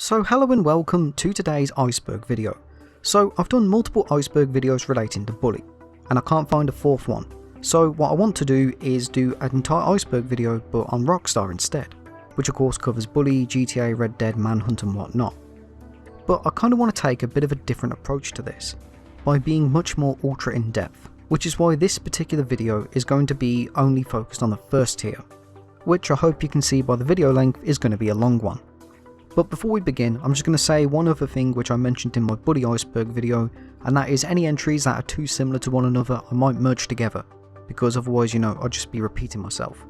So hello and welcome to today's Iceberg video. So I've done multiple Iceberg videos relating to Bully, and I can't find a fourth one. So what I want to do is do an entire Iceberg video but on Rockstar instead, which of course covers Bully, GTA, Red Dead, Manhunt and whatnot. But I kind of want to take a bit of a different approach to this, by being much more ultra in depth, which is why this particular video is going to be only focused on the first tier, which I hope you can see by the video length is going to be a long one. But before we begin, I'm just going to say one other thing which I mentioned in my Bully Iceberg video, and that is any entries that are too similar to one another I might merge together, because otherwise I'll just be repeating myself.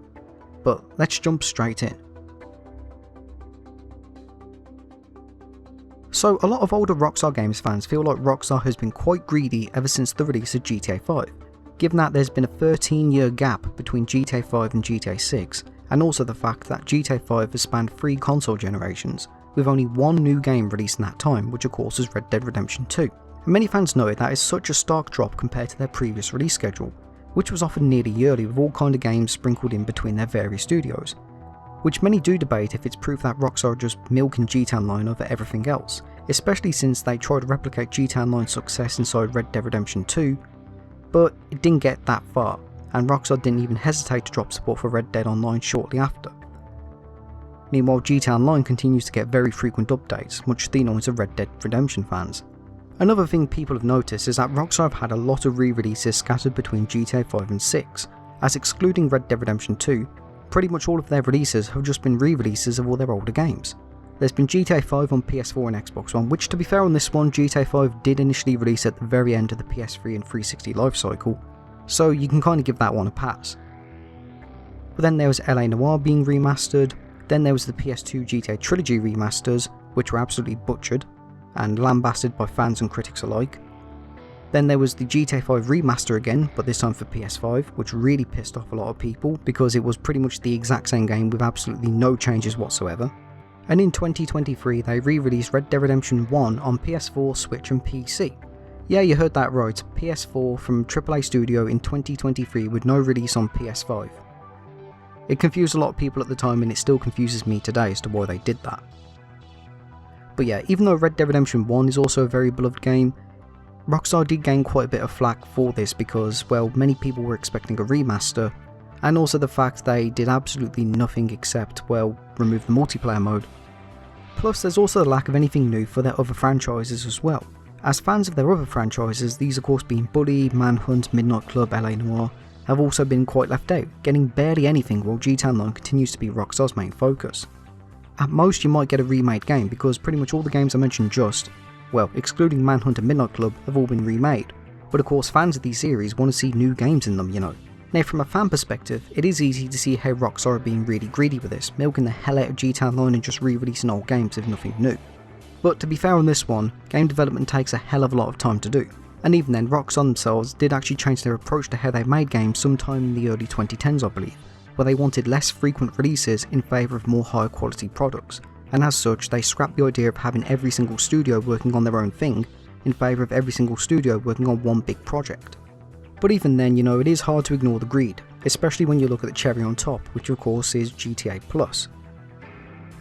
But let's jump straight in. So a lot of older Rockstar Games fans feel like Rockstar has been quite greedy ever since the release of GTA 5, given that there's been a 13-year gap between GTA 5 and GTA 6, and also the fact that GTA 5 has spanned 3 console generations, with only one new game released in that time, which of course is Red Dead Redemption 2. And many fans know that is such a stark drop compared to their previous release schedule, which was often nearly yearly with all kind of games sprinkled in between their various studios, which many do debate if it's proof that Rockstar are just milking GTA Online over everything else, especially since they tried to replicate GTA Online's success inside Red Dead Redemption 2, but it didn't get that far, and Rockstar didn't even hesitate to drop support for Red Dead Online shortly after. Meanwhile, GTA Online continues to get very frequent updates, much to the annoyance of Red Dead Redemption fans. Another thing people have noticed is that Rockstar have had a lot of re-releases scattered between GTA 5 and 6, as excluding Red Dead Redemption 2, pretty much all of their releases have just been re-releases of all their older games. There's been GTA 5 on PS4 and Xbox One, which to be fair on this one, GTA 5 did initially release at the very end of the PS3 and 360 lifecycle, so you can kind of give that one a pass. But then there was LA Noire being remastered, then there was the PS2 GTA Trilogy remasters, which were absolutely butchered, and lambasted by fans and critics alike. Then there was the GTA 5 remaster again, but this time for PS5, which really pissed off a lot of people, because it was pretty much the exact same game with absolutely no changes whatsoever. And in 2023 they re-released Red Dead Redemption 1 on PS4, Switch and PC. Yeah, you heard that right, PS4 from AAA Studio in 2023 with no release on PS5. It confused a lot of people at the time and it still confuses me today as to why they did that. But yeah, even though Red Dead Redemption 1 is also a very beloved game, Rockstar did gain quite a bit of flack for this because, well, many people were expecting a remaster, and also the fact they did absolutely nothing except, well, remove the multiplayer mode. Plus there's also the lack of anything new for their other franchises as well. As fans of their other franchises, these of course being Bully, Manhunt, Midnight Club, LA Noire, have also been quite left out, getting barely anything while GTA Online continues to be Rockstar's main focus. At most you might get a remade game because pretty much all the games I mentioned just, well, excluding Manhunt and Midnight Club, have all been remade, but of course fans of these series want to see new games in them, Now from a fan perspective, it is easy to see how Rockstar are being really greedy with this, milking the hell out of GTA Online and just re-releasing old games with nothing new. But to be fair on this one, game development takes a hell of a lot of time to do, and even then Rockstar themselves did actually change their approach to how they made games sometime in the early 2010s I believe, where they wanted less frequent releases in favour of more higher quality products, and as such they scrapped the idea of having every single studio working on their own thing in favour of every single studio working on one big project. But even then, it is hard to ignore the greed, especially when you look at the cherry on top, which of course is GTA Plus.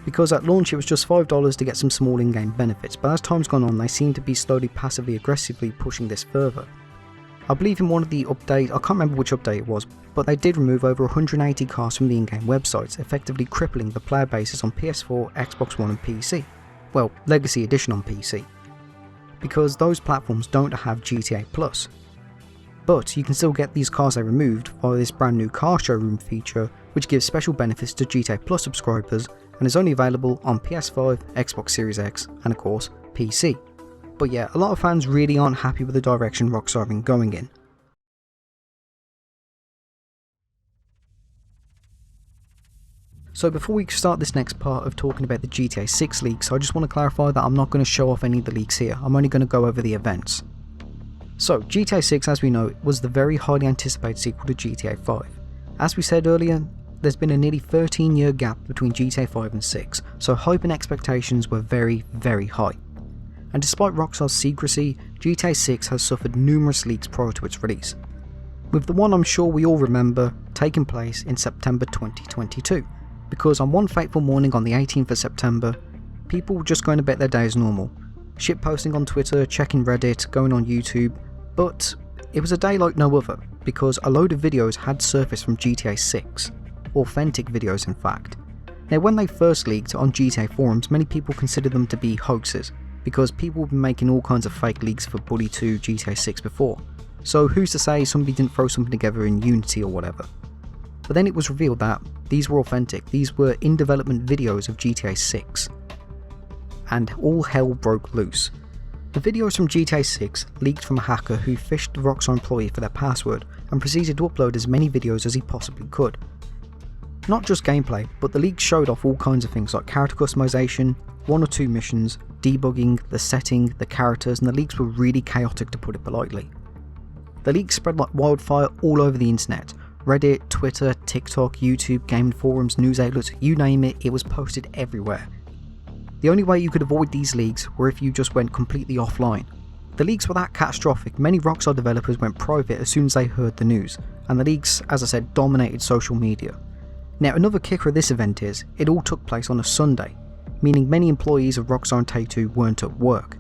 Because at launch it was just $5 to get some small in-game benefits, but as time's gone on they seem to be slowly passively aggressively pushing this further. I believe in one of the updates, I can't remember which update it was, but they did remove over 180 cars from the in-game websites, effectively crippling the player bases on PS4, Xbox One and PC. Well, Legacy Edition on PC. Because those platforms don't have GTA Plus. But you can still get these cars they removed via this brand new car showroom feature, which gives special benefits to GTA Plus subscribers and is only available on PS5, Xbox Series X and of course PC. But yeah, a lot of fans really aren't happy with the direction Rockstar have been going in. So before we start this next part of talking about the GTA 6 leaks, I just want to clarify that I'm not going to show off any of the leaks here, I'm only going to go over the events. So GTA 6, as we know, was the very highly anticipated sequel to GTA 5. As we said earlier, there's been a nearly 13-year gap between GTA 5 and 6, so hype and expectations were very, very high. And despite Rockstar's secrecy, GTA 6 has suffered numerous leaks prior to its release, with the one I'm sure we all remember taking place in September 2022, because on one fateful morning on the 18th of September, people were just going about their day as normal, shitposting on Twitter, checking Reddit, going on YouTube, but it was a day like no other, because a load of videos had surfaced from GTA 6, authentic videos in fact. Now when they first leaked on GTA forums, many people considered them to be hoaxes, because people have been making all kinds of fake leaks for Bully 2, GTA 6 before, so who's to say somebody didn't throw something together in Unity or whatever. But then it was revealed that these were authentic, these were in development videos of GTA 6. And all hell broke loose. The videos from GTA 6 leaked from a hacker who phished the Rockstar employee for their password and proceeded to upload as many videos as he possibly could. Not just gameplay, but the leaks showed off all kinds of things like character customization, 1 or 2 missions, debugging, the setting, the characters, and the leaks were really chaotic to put it politely. The leaks spread like wildfire all over the internet. Reddit, Twitter, TikTok, YouTube, gaming forums, news outlets, you name it, it was posted everywhere. The only way you could avoid these leaks were if you just went completely offline. The leaks were that catastrophic, many Rockstar developers went private as soon as they heard the news, and the leaks, as I said, dominated social media. Now another kicker of this event is, it all took place on a Sunday, meaning many employees of Rockstar and Take-Two weren't at work.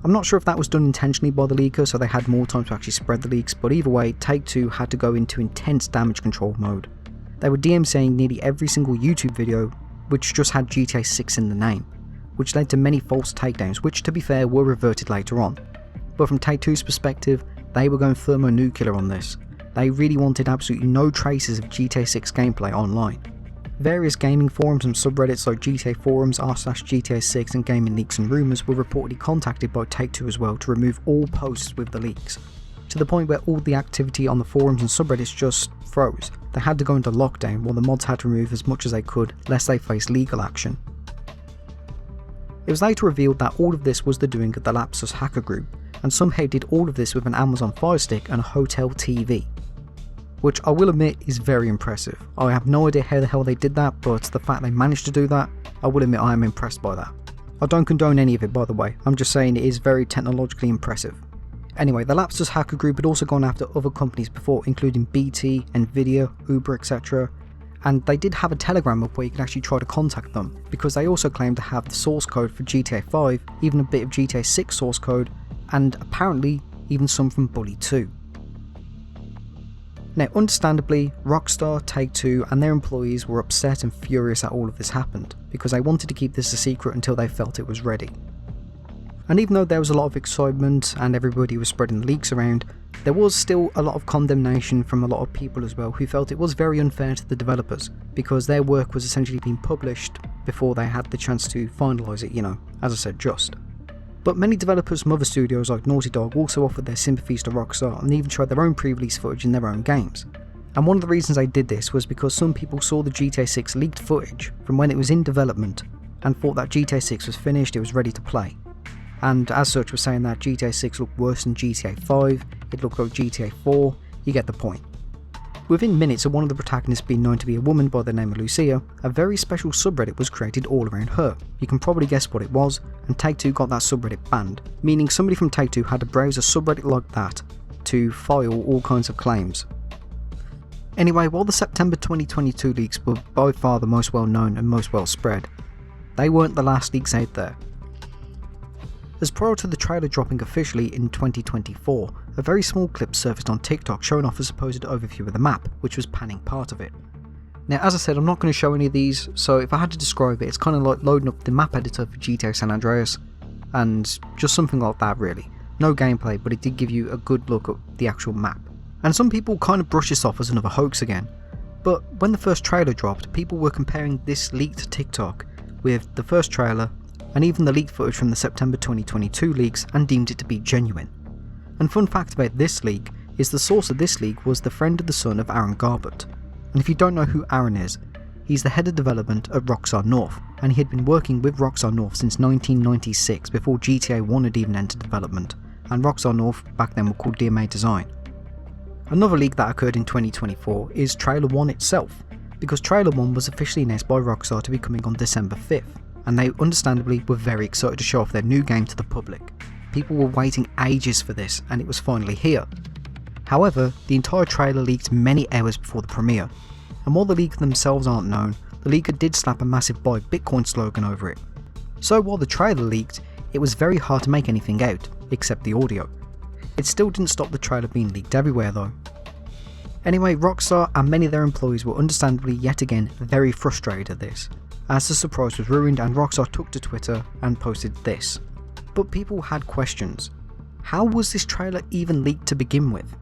I'm not sure if that was done intentionally by the leaker so they had more time to actually spread the leaks, but either way, Take-Two had to go into intense damage control mode. They were DMCAing nearly every single YouTube video which just had GTA 6 in the name, which led to many false takedowns, which to be fair were reverted later on. But from Take-Two's perspective, they were going thermonuclear on this. They really wanted absolutely no traces of GTA 6 gameplay online. Various gaming forums and subreddits like GTA Forums, r/GTA 6 and Gaming Leaks and Rumours were reportedly contacted by Take-Two as well to remove all posts with the leaks, to the point where all the activity on the forums and subreddits just froze. They had to go into lockdown while the mods had to remove as much as they could lest they face legal action. It was later revealed that all of this was the doing of the Lapsus hacker group, and somehow did all of this with an Amazon Fire Stick and a hotel TV. Which I will admit is very impressive. I have no idea how the hell they did that, but the fact they managed to do that, I will admit I am impressed by that. I don't condone any of it by the way, I'm just saying it is very technologically impressive. Anyway, the Lapsus hacker group had also gone after other companies before, including BT, Nvidia, Uber, etc. And they did have a Telegram up where you could actually try to contact them, because they also claimed to have the source code for GTA 5, even a bit of GTA 6 source code, and apparently even some from Bully 2. Now understandably, Rockstar, Take-Two and their employees were upset and furious that all of this happened, because they wanted to keep this a secret until they felt it was ready. And even though there was a lot of excitement and everybody was spreading leaks around, there was still a lot of condemnation from a lot of people as well who felt it was very unfair to the developers, because their work was essentially being published before they had the chance to finalise it, as I said, just. But many developers from other studios like Naughty Dog also offered their sympathies to Rockstar and even showed their own pre-release footage in their own games. And one of the reasons they did this was because some people saw the GTA 6 leaked footage from when it was in development and thought that GTA 6 was finished, it was ready to play. And as such were saying that GTA 6 looked worse than GTA 5, it looked like GTA 4, you get the point. Within minutes of one of the protagonists being known to be a woman by the name of Lucia, a very special subreddit was created all around her. You can probably guess what it was, and Take-Two got that subreddit banned, meaning somebody from Take-Two had to browse a subreddit like that to file all kinds of claims. Anyway, while the September 2022 leaks were by far the most well known and most well spread, they weren't the last leaks out there. As prior to the trailer dropping officially in 2024, a very small clip surfaced on TikTok showing off a supposed overview of the map, which was panning part of it. Now as I said, I'm not going to show any of these, so if I had to describe it, it's kind of like loading up the map editor for GTA San Andreas, and just something like that really. No gameplay, but it did give you a good look at the actual map. And some people kind of brush this off as another hoax again, but when the first trailer dropped, people were comparing this leaked TikTok with the first trailer and even the leaked footage from the September 2022 leaks and deemed it to be genuine. And fun fact about this leak is the source of this leak was the friend of the son of Aaron Garbett. And if you don't know who Aaron is, he's the head of development at Rockstar North, and he had been working with Rockstar North since 1996 before GTA 1 had even entered development, and Rockstar North back then were called DMA Design. Another leak that occurred in 2024 is Trailer 1 itself, because Trailer 1 was officially announced by Rockstar to be coming on December 5th. And they understandably were very excited to show off their new game to the public. People were waiting ages for this, and it was finally here. However, the entire trailer leaked many hours before the premiere, and while the leaker themselves aren't known, the leaker did slap a massive Buy Bitcoin slogan over it. So while the trailer leaked, it was very hard to make anything out, except the audio. It still didn't stop the trailer being leaked everywhere though. Anyway, Rockstar and many of their employees were understandably yet again very frustrated at this, as the surprise was ruined and Rockstar took to Twitter and posted this. But people had questions. How was this trailer even leaked to begin with?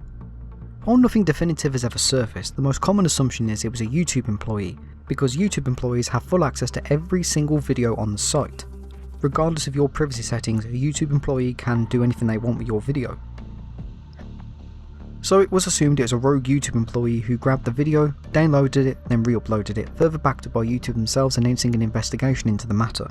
While nothing definitive has ever surfaced, the most common assumption is it was a YouTube employee, because YouTube employees have full access to every single video on the site. Regardless of your privacy settings, a YouTube employee can do anything they want with your video. So it was assumed it was a rogue YouTube employee who grabbed the video, downloaded it, then re-uploaded it, further backed up by YouTube themselves announcing an investigation into the matter.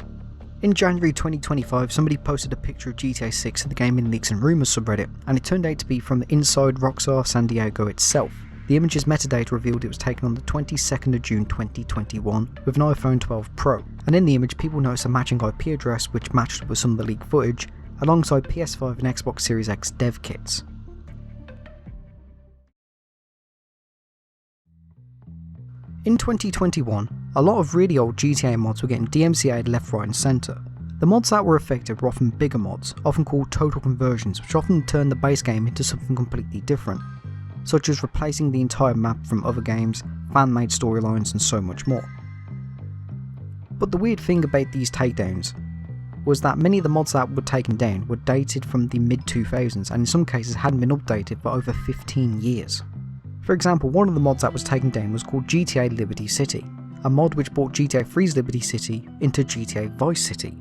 In January 2025, somebody posted a picture of GTA 6 to the Gaming Leaks and Rumours subreddit, and it turned out to be from inside Rockstar San Diego itself. The image's metadata revealed it was taken on the 22nd of June 2021 with an iPhone 12 Pro, and in the image people noticed a matching IP address which matched up with some of the leaked footage, alongside PS5 and Xbox Series X dev kits. In 2021, a lot of really old GTA mods were getting DMCA'd left, right and centre. The mods that were affected were often bigger mods, often called total conversions, which often turned the base game into something completely different, such as replacing the entire map from other games, fan-made storylines and so much more. But the weird thing about these takedowns was that many of the mods that were taken down were dated from the mid-2000s and in some cases hadn't been updated for over 15 years. For example, one of the mods that was taken down was called GTA Liberty City, a mod which brought GTA 3's Liberty City into GTA Vice City.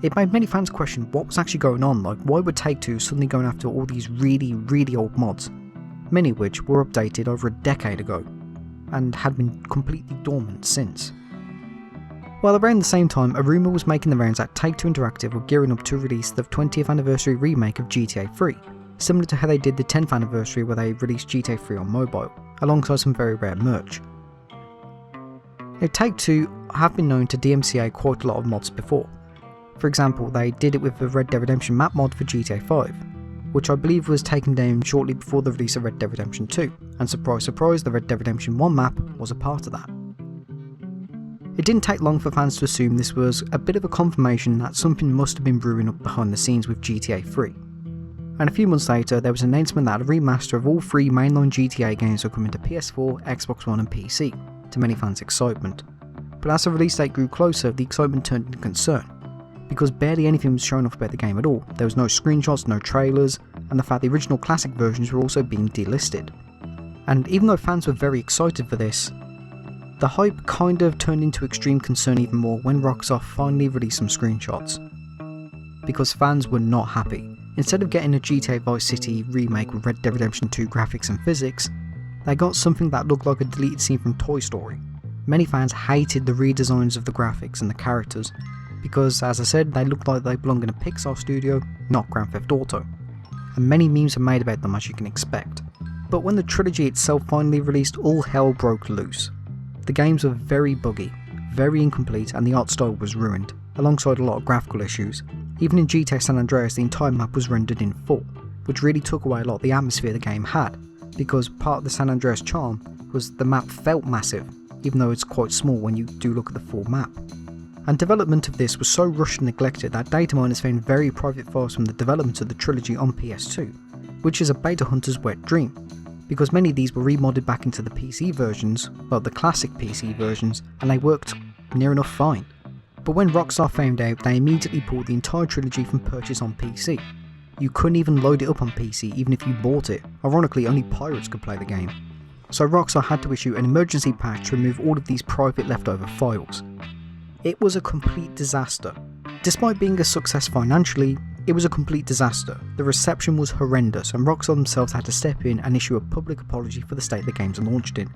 It made many fans question what was actually going on, like why were Take-Two suddenly going after all these really old mods, many of which were updated over a decade ago, and had been completely dormant since. Well, around the same time, a rumour was making the rounds that Take-Two Interactive were gearing up to release the 20th anniversary remake of GTA 3, similar to how they did the 10th anniversary where they released GTA 3 on mobile, alongside some very rare merch. Now, Take-Two have been known to DMCA quite a lot of mods before. For example, they did it with the Red Dead Redemption map mod for GTA 5, which I believe was taken down shortly before the release of Red Dead Redemption 2, and surprise surprise, the Red Dead Redemption 1 map was a part of that. It didn't take long for fans to assume this was a bit of a confirmation that something must have been brewing up behind the scenes with GTA 3. And a few months later, there was an announcement that a remaster of all three mainline GTA games would come into PS4, Xbox One and PC, to many fans' excitement. But as the release date grew closer, the excitement turned into concern, because barely anything was shown off about the game at all. There was no screenshots, no trailers, and the fact the original classic versions were also being delisted. And even though fans were very excited for this, the hype kind of turned into extreme concern even more when Rockstar finally released some screenshots. Because fans were not happy. Instead of getting a GTA Vice City remake with Red Dead Redemption 2 graphics and physics, they got something that looked like a deleted scene from Toy Story. Many fans hated the redesigns of the graphics and the characters, because as I said, they looked like they belong in a Pixar studio, not Grand Theft Auto. And many memes are made about them, as you can expect. But when the trilogy itself finally released, all hell broke loose. The games were very buggy, very incomplete, and the art style was ruined, alongside a lot of graphical issues. Even in GTA San Andreas, the entire map was rendered in full, which really took away a lot of the atmosphere the game had, because part of the San Andreas charm was the map felt massive, even though it's quite small when you do look at the full map. And development of this was so rushed and neglected that data miners found very private files from the development of the trilogy on PS2, which is a beta hunter's wet dream, because many of these were remodded back into the PC versions, well the classic PC versions, and they worked near enough fine. But when Rockstar found out, they immediately pulled the entire trilogy from purchase on PC. You couldn't even load it up on PC even if you bought it. Ironically, only pirates could play the game. So Rockstar had to issue an emergency patch to remove all of these private leftover files. It was a complete disaster. Despite being a success financially, it was a complete disaster. The reception was horrendous and Rockstar themselves had to step in and issue a public apology for the state the games are launched in.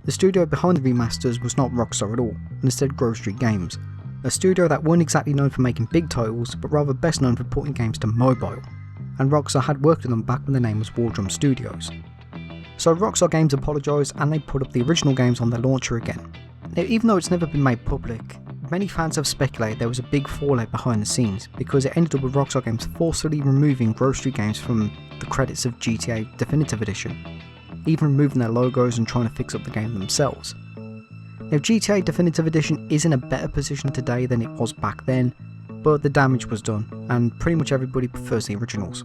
The studio behind the remasters was not Rockstar at all, and instead Grove Street Games, a studio that weren't exactly known for making big titles, but rather best known for porting games to mobile, and Rockstar had worked with them back when their name was Wall Drum Studios. So Rockstar Games apologised and they put up the original games on their launcher again. Now, even though it's never been made public, many fans have speculated there was a big fallout behind the scenes, because it ended up with Rockstar Games forcibly removing Grove Street Games from the credits of GTA Definitive Edition, even removing their logos and trying to fix up the game themselves. Now GTA Definitive Edition is in a better position today than it was back then, but the damage was done, and pretty much everybody prefers the originals.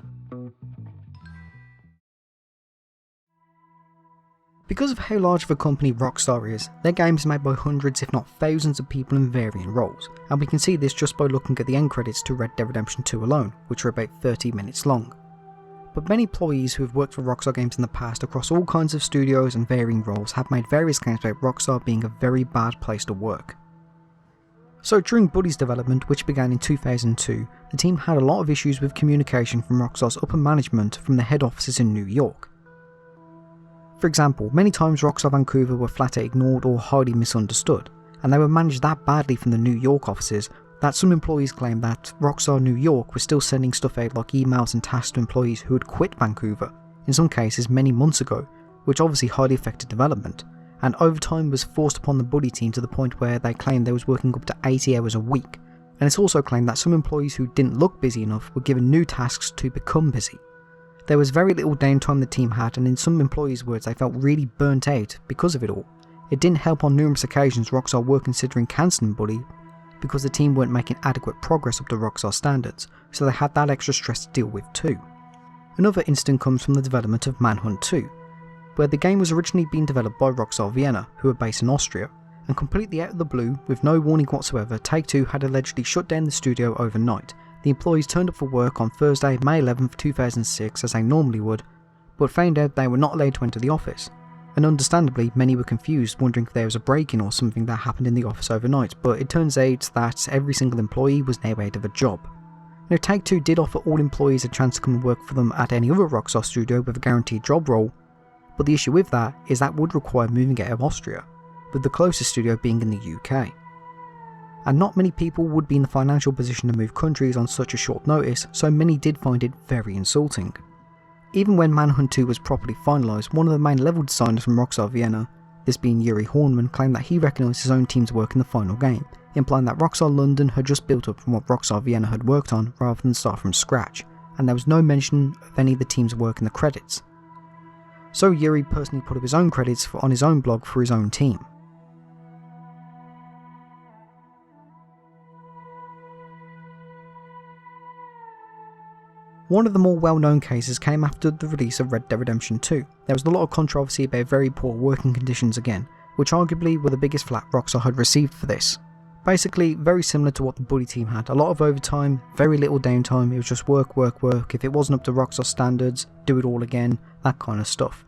Because of how large of a company Rockstar is, their games are made by hundreds if not thousands of people in varying roles, and we can see this just by looking at the end credits to Red Dead Redemption 2 alone, which are about 30 minutes long. But many employees who have worked for Rockstar Games in the past across all kinds of studios and varying roles have made various claims about Rockstar being a very bad place to work. So during Buddy's development, which began in 2002, the team had a lot of issues with communication from Rockstar's upper management from the head offices in New York. For example, many times Rockstar Vancouver were flat out ignored or highly misunderstood, and they were managed that badly from the New York offices that some employees claimed that Rockstar New York was still sending stuff out like emails and tasks to employees who had quit Vancouver, in some cases many months ago, which obviously highly affected development, and overtime was forced upon the Buddy team to the point where they claimed they was working up to 80 hours a week, and it's also claimed that some employees who didn't look busy enough were given new tasks to become busy. There was very little downtime the team had, and in some employees' words they felt really burnt out because of it all. It didn't help on numerous occasions Rockstar were considering cancelling Buddy because the team weren't making adequate progress up to Rockstar standards, so they had that extra stress to deal with too. Another incident comes from the development of Manhunt 2, where the game was originally being developed by Rockstar Vienna, who are based in Austria, and completely out of the blue, with no warning whatsoever, Take-Two had allegedly shut down the studio overnight. The employees turned up for work on Thursday, May 11th, 2006 as they normally would, but found out they were not allowed to enter the office. And understandably, many were confused, wondering if there was a break-in or something that happened in the office overnight, but it turns out that every single employee was now out of a job. Now Take-Two did offer all employees a chance to come and work for them at any other Rockstar studio with a guaranteed job role, but the issue with that is that would require moving out of Austria, with the closest studio being in the UK. And not many people would be in the financial position to move countries on such a short notice, so many did find it very insulting. Even when Manhunt 2 was properly finalised, one of the main level designers from Rockstar Vienna, this being Yuri Hornman, claimed that he recognised his own team's work in the final game, implying that Rockstar London had just built up from what Rockstar Vienna had worked on rather than start from scratch, and there was no mention of any of the team's work in the credits. So Yuri personally put up his own credits on his own blog for his own team. One of the more well-known cases came after the release of Red Dead Redemption 2. There was a lot of controversy about very poor working conditions again, which arguably were the biggest flack Rockstar had received for this. Basically, very similar to what the Buddy team had. A lot of overtime, very little downtime, it was just work, work, work. If it wasn't up to Rockstar standards, do it all again, that kind of stuff.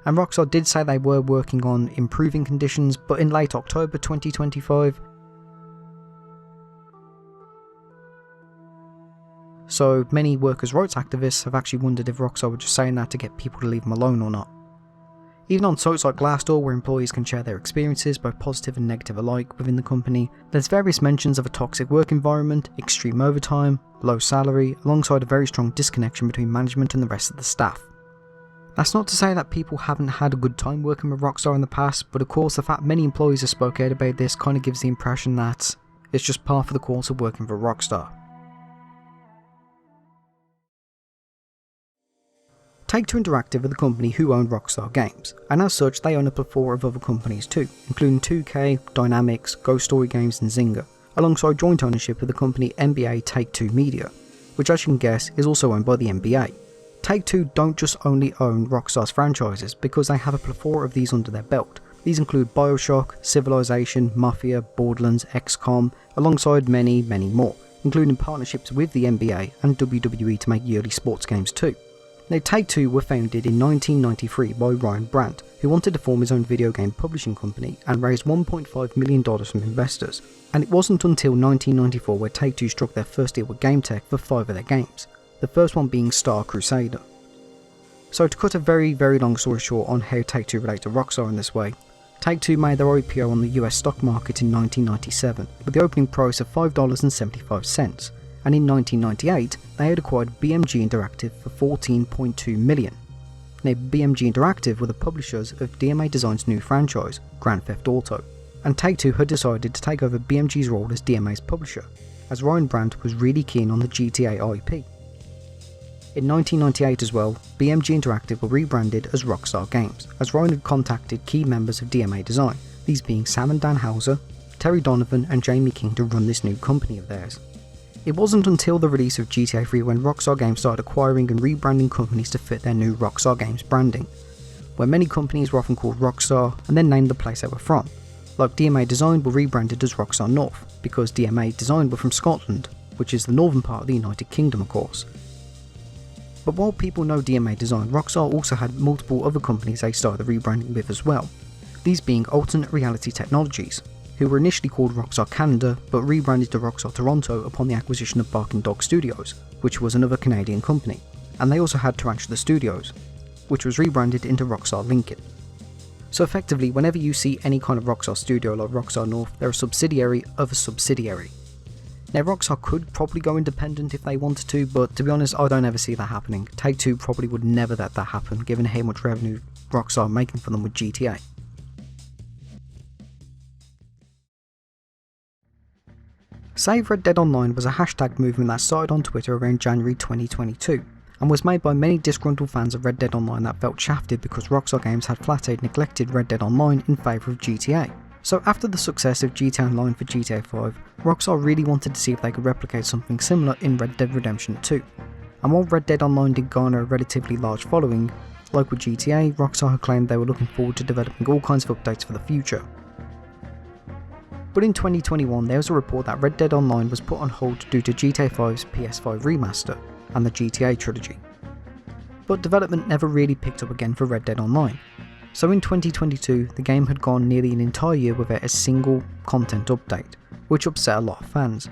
And Rockstar did say they were working on improving conditions, but in late October 2025, so many workers' rights activists have actually wondered if Rockstar were just saying that to get people to leave them alone or not. Even on sites like Glassdoor, where employees can share their experiences, both positive and negative alike, within the company, there's various mentions of a toxic work environment, extreme overtime, low salary, alongside a very strong disconnection between management and the rest of the staff. That's not to say that people haven't had a good time working with Rockstar in the past, but of course the fact many employees have spoke out about this kind of gives the impression that it's just par for the course of working for Rockstar. Take-Two Interactive are the company who own Rockstar Games, and as such they own a plethora of other companies too, including 2K, Dynamics, Ghost Story Games and Zynga, alongside joint ownership of the company NBA Take-Two Media, which as you can guess is also owned by the NBA. Take-Two don't just only own Rockstar's franchises because they have a plethora of these under their belt. These include Bioshock, Civilization, Mafia, Borderlands, XCOM, alongside many, many more, including partnerships with the NBA and WWE to make yearly sports games too. Now Take-Two were founded in 1993 by Ryan Brandt, who wanted to form his own video game publishing company and raised $1.5 million from investors, and it wasn't until 1994 where Take-Two struck their first deal with GameTech for 5 of their games, the first one being Star Crusader. So to cut a very long story short on how Take-Two relate to Rockstar in this way, Take-Two made their IPO on the US stock market in 1997 with the opening price of $5.75, and in 1998 they had acquired BMG Interactive for $14.2 million. Now BMG Interactive were the publishers of DMA Design's new franchise, Grand Theft Auto, and Take-Two had decided to take over BMG's role as DMA's publisher, as Ryan Brandt was really keen on the GTA IP. In 1998 as well, BMG Interactive were rebranded as Rockstar Games, as Ryan had contacted key members of DMA Design, these being Sam and Dan Houser, Terry Donovan and Jamie King to run this new company of theirs. It wasn't until the release of GTA 3 when Rockstar Games started acquiring and rebranding companies to fit their new Rockstar Games branding, where many companies were often called Rockstar and then named the place they were from, like DMA Design were rebranded as Rockstar North, because DMA Design were from Scotland, which is the northern part of the United Kingdom of course. But while people know DMA Design, Rockstar also had multiple other companies they started the rebranding with as well, these being Alternate Reality Technologies, who were initially called Rockstar Canada but rebranded to Rockstar Toronto upon the acquisition of Barking Dog Studios, which was another Canadian company, and they also had Tarantula Studios, which was rebranded into Rockstar Lincoln. So effectively, whenever you see any kind of Rockstar studio like Rockstar North, they're a subsidiary of a subsidiary. Now Rockstar could probably go independent if they wanted to, but to be honest I don't ever see that happening. Take-Two probably would never let that happen given how much revenue Rockstar are making for them with GTA. Save Red Dead Online was a hashtag movement that started on Twitter around January 2022, and was made by many disgruntled fans of Red Dead Online that felt shafted because Rockstar Games had flat out neglected Red Dead Online in favour of GTA. So after the success of GTA Online for GTA 5, Rockstar really wanted to see if they could replicate something similar in Red Dead Redemption 2. And while Red Dead Online did garner a relatively large following, like with GTA, Rockstar had claimed they were looking forward to developing all kinds of updates for the future. But in 2021 there was a report that Red Dead Online was put on hold due to GTA 5's PS5 remaster and the GTA Trilogy. But development never really picked up again for Red Dead Online. So in 2022 the game had gone nearly an entire year without a single content update, which upset a lot of fans.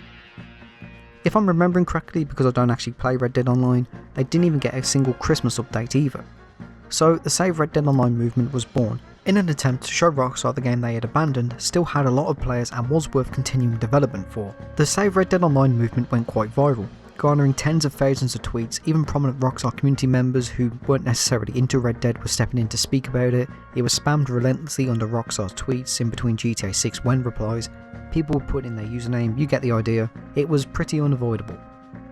If I'm remembering correctly, because I don't actually play Red Dead Online, they didn't even get a single Christmas update either. So the Save Red Dead Online movement was born, in an attempt to show Rockstar the game they had abandoned still had a lot of players and was worth continuing development for. The Save Red Dead Online movement went quite viral, garnering tens of thousands of tweets. Even prominent Rockstar community members who weren't necessarily into Red Dead were stepping in to speak about it. It was spammed relentlessly under Rockstar's tweets in between GTA 6 when replies. People would put in their username, you get the idea. It was pretty unavoidable.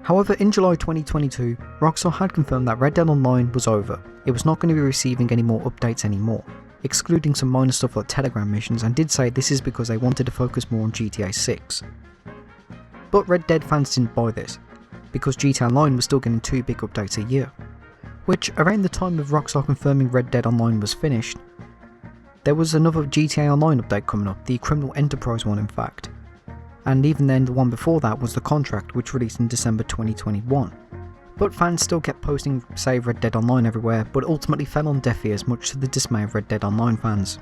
However, in July 2022, Rockstar had confirmed that Red Dead Online was over. It was not going to be receiving any more updates anymore, excluding some minor stuff like Telegram missions, and did say this is because they wanted to focus more on GTA 6. But Red Dead fans didn't buy this, because GTA Online was still getting 2 big updates a year, which around the time of Rockstar confirming Red Dead Online was finished, there was another GTA Online update coming up, the Criminal Enterprise one in fact, and even then the one before that was The Contract, which released in December 2021. But fans still kept posting Save Red Dead Online everywhere, but ultimately fell on deaf ears much to the dismay of Red Dead Online fans.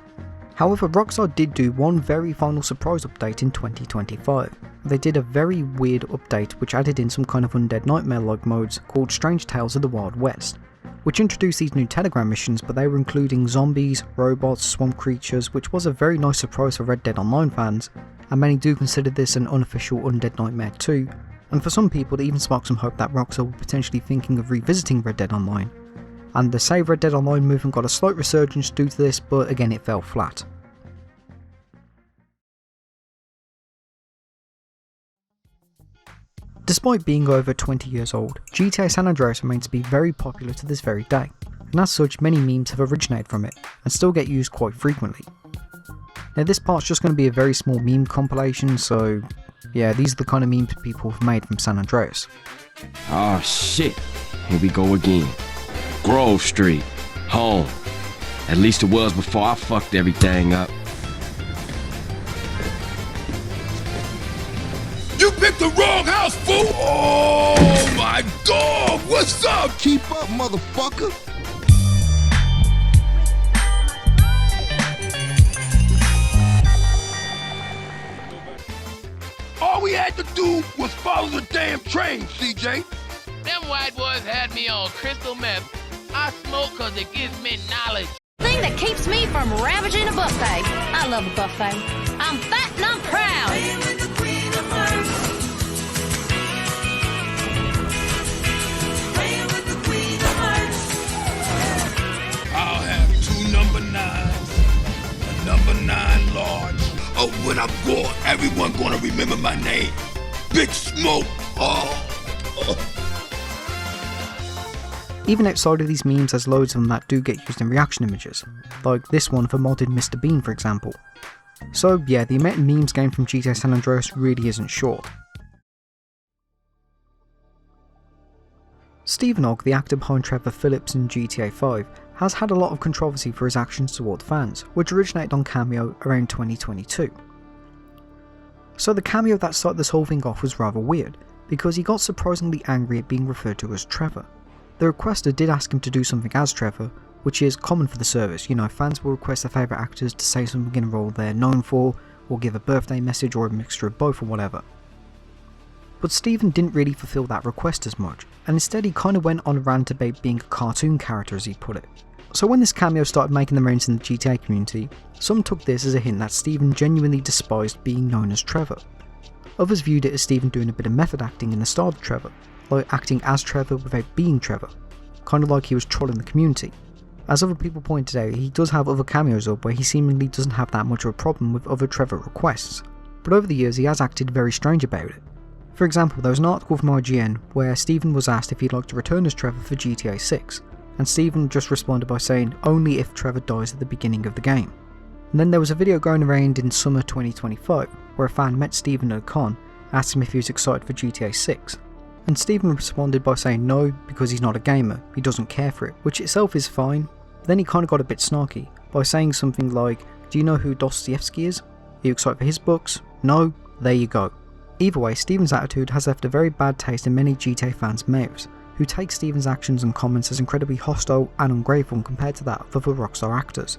However, Rockstar did do one very final surprise update in 2025. They did a very weird update which added in some kind of Undead Nightmare-like modes called Strange Tales of the Wild West, which introduced these new Telegram missions, but they were including zombies, robots, swamp creatures, which was a very nice surprise for Red Dead Online fans, and many do consider this an unofficial Undead Nightmare 2, and for some people it even sparked some hope that Rockstar were potentially thinking of revisiting Red Dead Online. And the Save Red Dead Online movement got a slight resurgence due to this, but again it fell flat. Despite being over 20 years old, GTA San Andreas remains to be very popular to this very day, and as such many memes have originated from it, and still get used quite frequently. Now this part's just going to be a very small meme compilation, so yeah, these are the kind of memes people have made from San Andreas. Oh shit, here we go again. Grove Street, home. At least it was before I fucked everything up. You picked the wrong house, fool! Oh my god, what's up? Keep up, motherfucker! All we had to do was follow the damn train, CJ. Them white boys had me on crystal meth. I smoke cause it gives me knowledge. Thing that keeps me from ravaging a buffet. I love a buffet. I'm fat and I'm proud. I'll have 2 number 9s, a number 9 large. Oh, when I'm gone, everyone gonna remember my name. Big Smoke. Oh. Even outside of these memes, there's loads of them that do get used in reaction images, like this one for modded Mr. Bean for example. So yeah, the amount of memes gained from GTA San Andreas really isn't short. Stephen Ogg, the actor behind Trevor Phillips in GTA 5, has had a lot of controversy for his actions toward fans, which originated on Cameo around 2022. So the cameo that started this whole thing off was rather weird, because he got surprisingly angry at being referred to as Trevor. The requester did ask him to do something as Trevor, which is common for the service. You know, fans will request their favourite actors to say something in a role they're known for, or give a birthday message or a mixture of both or whatever. But Stephen didn't really fulfill that request as much, and instead he kind of went on a rant about being a cartoon character, as he put it. So when this cameo started making the rounds in the GTA community, some took this as a hint that Stephen genuinely despised being known as Trevor. Others viewed it as Stephen doing a bit of method acting in the style of Trevor, like acting as Trevor without being Trevor, kind of like he was trolling the community. As other people pointed out, he does have other cameos up where he seemingly doesn't have that much of a problem with other Trevor requests, but over the years he has acted very strange about it. For example, there was an article from IGN where Stephen was asked if he'd like to return as Trevor for GTA 6, and Stephen just responded by saying only if Trevor dies at the beginning of the game. And then there was a video going around in summer 2025 where a fan met Stephen at a con, asked him if he was excited for GTA 6, and Stephen responded by saying no because he's not a gamer, he doesn't care for it, which itself is fine. Then he kind of got a bit snarky by saying something like, do you know who Dostoevsky is? Are you excited for his books? No? There you go. Either way, Stephen's attitude has left a very bad taste in many GTA fans' mouths, who take Stephen's actions and comments as incredibly hostile and ungrateful compared to that of other Rockstar actors,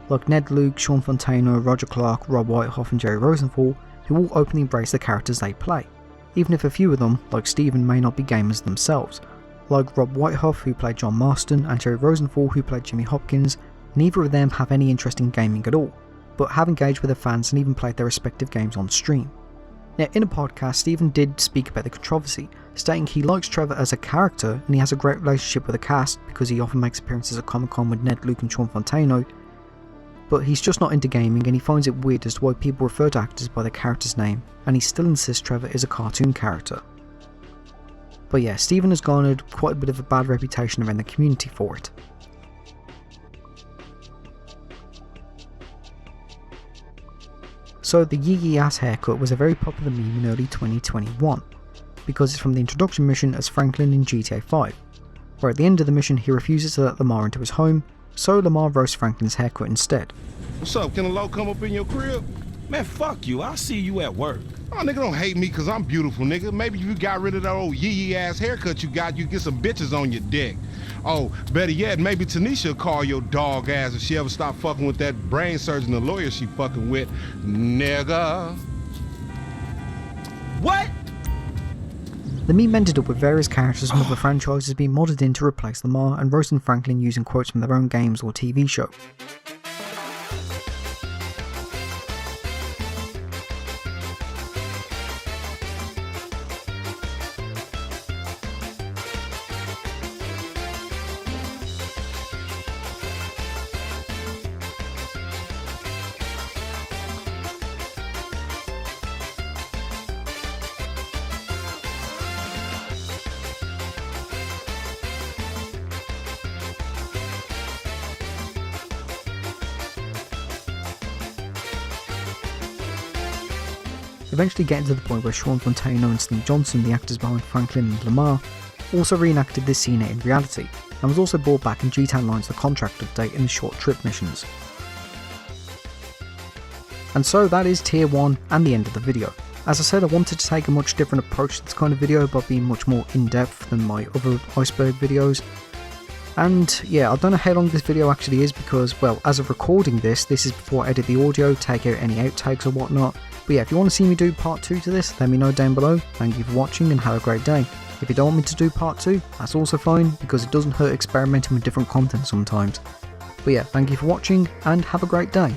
like Ned Luke, Sean Fontano, Roger Clark, Rob Whitehoff and Jerry Rosenthal, who all openly embrace the characters they play, even if a few of them, like Stephen, may not be gamers themselves. Like Rob Whitehoff, who played John Marston, and Jerry Rosenthal, who played Jimmy Hopkins, neither of them have any interest in gaming at all, but have engaged with their fans and even played their respective games on stream. Now, in a podcast, Stephen did speak about the controversy, stating he likes Trevor as a character and he has a great relationship with the cast because he often makes appearances at Comic Con with Ned Luke and Sean Fontano, but he's just not into gaming and he finds it weird as to why people refer to actors by their character's name, and he still insists Trevor is a cartoon character. But yeah, Stephen has garnered quite a bit of a bad reputation around the community for it. So the yee yee ass haircut was a very popular meme in early 2021, because it's from the introduction mission as Franklin in GTA 5, where at the end of the mission he refuses to let Lamar into his home, so Lamar roasts Franklin's haircut instead. What's up? Can a low come up in your crib? Man, fuck you. I'll see you at work. Oh, nigga, don't hate me because I'm beautiful, nigga. Maybe if you got rid of that old yee-yee ass haircut you got, you get some bitches on your dick. Oh, better yet, maybe Tanisha will call your dog ass if she ever stop fucking with that brain surgeon, the lawyer she fucking with, nigga. What? The meme ended up with various characters from other franchises being modded in to replace Lamar and roasting Franklin using quotes from their own games or TV show. Eventually getting to the point where Sean Fontano and Steve Johnson, the actors behind Franklin and Lamar, also reenacted this scene in reality, and was also brought back in GTA Online's The Contract update in the short trip missions. And so that is tier 1 and the end of the video. As I said, I wanted to take a much different approach to this kind of video by being much more in-depth than my other Iceberg videos. And yeah, I don't know how long this video actually is because, well, as of recording this is before I edit the audio, take out any outtakes or whatnot. But yeah, if you want to see me do part 2 to this, let me know down below. Thank you for watching and have a great day. If you don't want me to do part 2, that's also fine because it doesn't hurt experimenting with different content sometimes. But yeah, thank you for watching and have a great day.